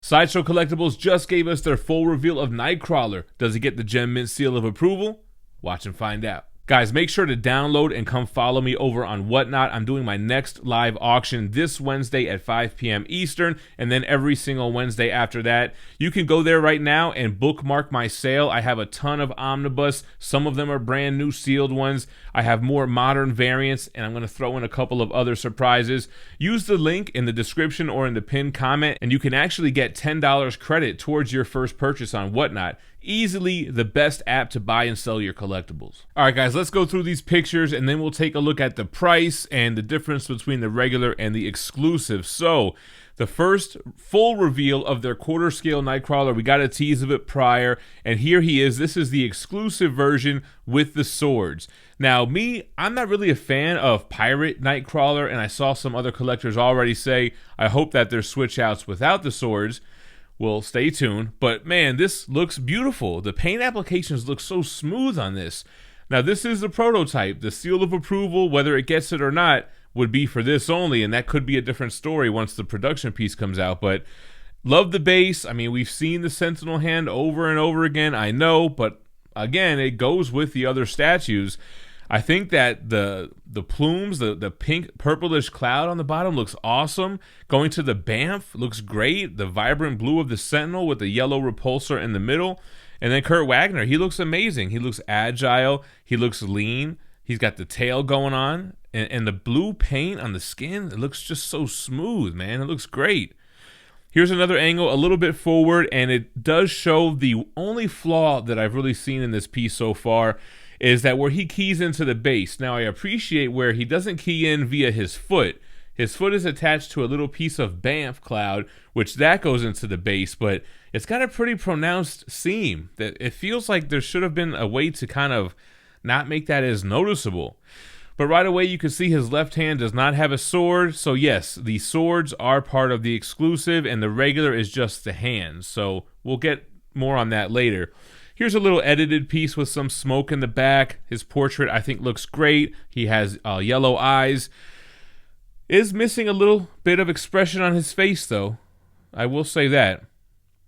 Sideshow Collectibles just gave us their full reveal of Nightcrawler. Does he get the Gem Mint seal of approval? Watch and find out. Guys, make sure to download and come follow me over on Whatnot. I'm doing my next live auction this Wednesday at 5 p.m. Eastern, and then every single Wednesday after that. You can go there right now and bookmark my sale. I have a ton of omnibus. Some of them are brand new sealed ones. I have more modern variants, and I'm going to throw in a couple of other surprises. Use the link in the description or in the pinned comment, and you can actually get $10 credit towards your first purchase on Whatnot. Easily the best app to buy and sell your collectibles. All right, guys, let's go through these pictures and then we'll take a look at the price and the difference between the regular and the exclusive. So the first full reveal of their quarter scale Nightcrawler, we got a tease of it prior, and here he is. This is the exclusive version with the swords. Now, I'm not really a fan of Pirate Nightcrawler, and I saw some other collectors already say, I hope that there's switch outs without the swords. Well, stay tuned, but man, this looks beautiful. The paint applications look so smooth on this. Now, this is the prototype. The seal of approval, whether it gets it or not, would be for this only, and that could be a different story once the production piece comes out, but love the base. I mean, we've seen the Sentinel hand over and over again, I know, but again, it goes with the other statues. I think that the plumes, the pink purplish cloud on the bottom looks awesome. Going to the Banff looks great. The vibrant blue of the Sentinel with the yellow repulsor in the middle. And then Kurt Wagner, he looks amazing. He looks agile. He looks lean. He's got the tail going on. And the blue paint on the skin, it looks just so smooth, man. It looks great. Here's another angle a little bit forward, and it does show the only flaw that I've really seen in this piece so far is that where he keys into the base. Now, I appreciate where he doesn't key in via his foot. His foot is attached to a little piece of Banff cloud, which that goes into the base, but it's got a pretty pronounced seam that it feels like there should have been a way to kind of not make that as noticeable. But right away, you can see his left hand does not have a sword. So yes, the swords are part of the exclusive, and the regular is just the hands. So we'll get more on that later. Here's a little edited piece with some smoke in the back. His portrait, I think, looks great. He has yellow eyes. Is missing a little bit of expression on his face, though. I will say that.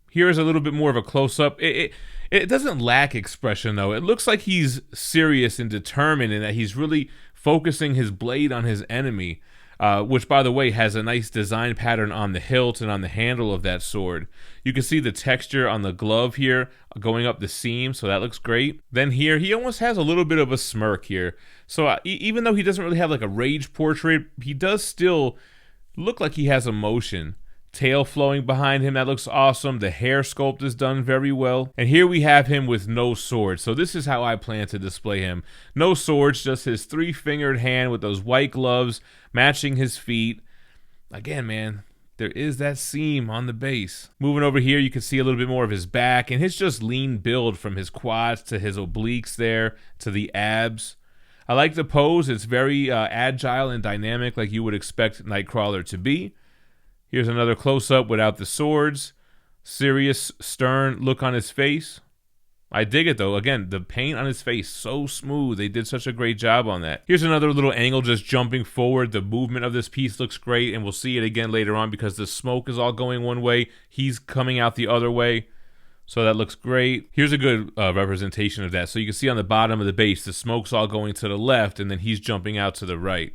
Here is a little bit more of a close-up. It doesn't lack expression, though. It looks like he's serious and determined and that he's really focusing his blade on his enemy, which, by the way, has a nice design pattern on the hilt and on the handle of that sword. You can see the texture on the glove here going up the seam, so that looks great. Then here, he almost has a little bit of a smirk here. So even though he doesn't really have like a rage portrait, he does still look like he has emotion. Tail flowing behind him, that looks awesome. The hair sculpt is done very well. And here we have him with no sword. So this is how I plan to display him. No swords, just his three-fingered hand with those white gloves matching his feet. Again, man, there is that seam on the base. Moving over here, you can see a little bit more of his back and his just lean build from his quads to his obliques there to the abs. I like the pose. It's very agile and dynamic like you would expect Nightcrawler to be. Here's another close-up without the swords. Serious, stern look on his face. I dig it, though. Again, the paint on his face, so smooth. They did such a great job on that. Here's another little angle just jumping forward. The movement of this piece looks great, and we'll see it again later on because the smoke is all going one way. He's coming out the other way, so that looks great. Here's a good representation of that. So you can see on the bottom of the base, the smoke's all going to the left, and then he's jumping out to the right.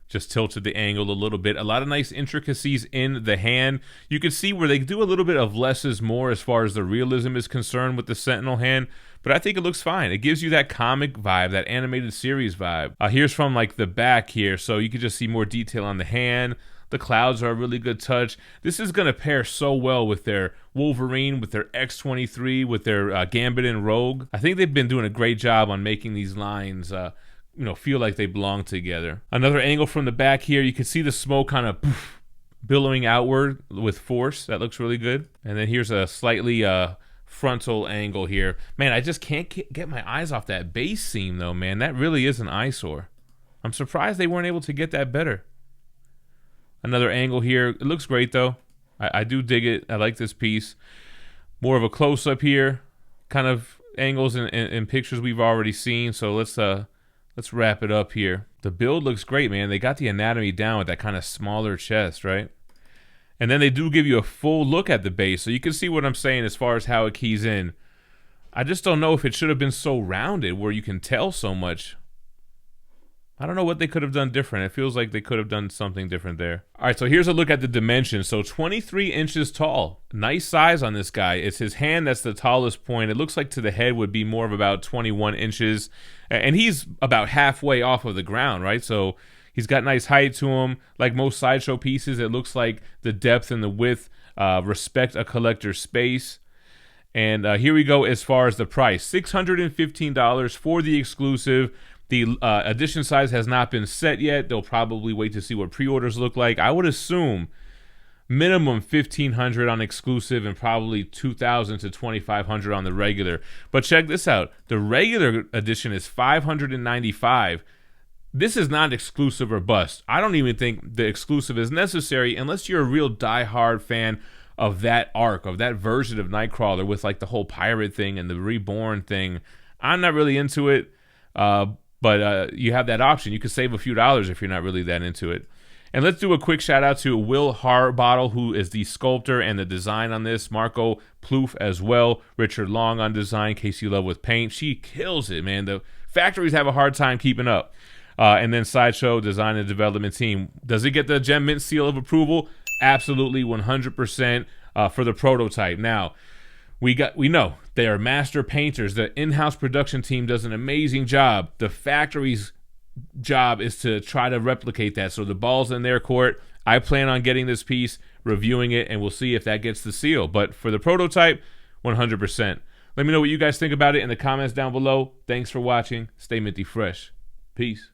Just tilted the angle a little bit. A lot of nice intricacies in the hand. You can see where they do a little bit of less is more as far as the realism is concerned with the Sentinel hand, but I think it looks fine. It gives you that comic vibe, that animated series vibe. Here's from like the back here, so you can just see more detail on the hand. The clouds are a really good touch. This is going to pair so well with their Wolverine, with their X-23, with their Gambit and Rogue. I think they've been doing a great job on making these lines feel like they belong together. Another angle from the back here, you can see the smoke kind of billowing outward with force. That looks really good. And then here's a slightly frontal angle here. Man, I just can't get my eyes off that base seam though, man. That really is an eyesore. I'm surprised they weren't able to get that better. Another angle here. It looks great though. I do dig it. I like this piece. More of a close-up here. Kind of angles and pictures we've already seen. So let's wrap it up here. The build looks great, man. They got the anatomy down with that kind of smaller chest, right? And then they do give you a full look at the base, so you can see what I'm saying as far as how it keys in. I just don't know if it should have been so rounded where you can tell so much. I don't know what they could have done different. It feels like they could have done something different there. All right, so here's a look at the dimensions. So 23 inches tall. Nice size on this guy. It's his hand that's the tallest point. It looks like to the head would be more of about 21 inches. And he's about halfway off of the ground, right? So he's got nice height to him. Like most Sideshow pieces, it looks like the depth and the width respect a collector's space. And here we go as far as the price. $615 for the exclusive. The edition size has not been set yet. They'll probably wait to see what pre-orders look like. I would assume minimum $1,500 on exclusive and probably $2,000 to $2,500 on the regular. But check this out. The regular edition is $595. This is not exclusive or bust. I don't even think the exclusive is necessary unless you're a real die-hard fan of that arc, of that version of Nightcrawler with like the whole pirate thing and the reborn thing. I'm not really into it. But you have that option. You can save a few dollars if you're not really that into it. And let's do a quick shout out to Will Harbottle, who is the sculptor and the design on this. Marco Plouffe as well. Richard Long on design. Casey Love with paint. She kills it, man. The factories have a hard time keeping up. And then Sideshow design and development team. Does it get the Gem Mint seal of approval? Absolutely, 100% for the prototype. Now, we know they are master painters. The in-house production team does an amazing job. The factory's job is to try to replicate that. So the ball's in their court. I plan on getting this piece, reviewing it, and we'll see if that gets the seal. But for the prototype, 100%. Let me know what you guys think about it in the comments down below. Thanks for watching. Stay minty fresh. Peace.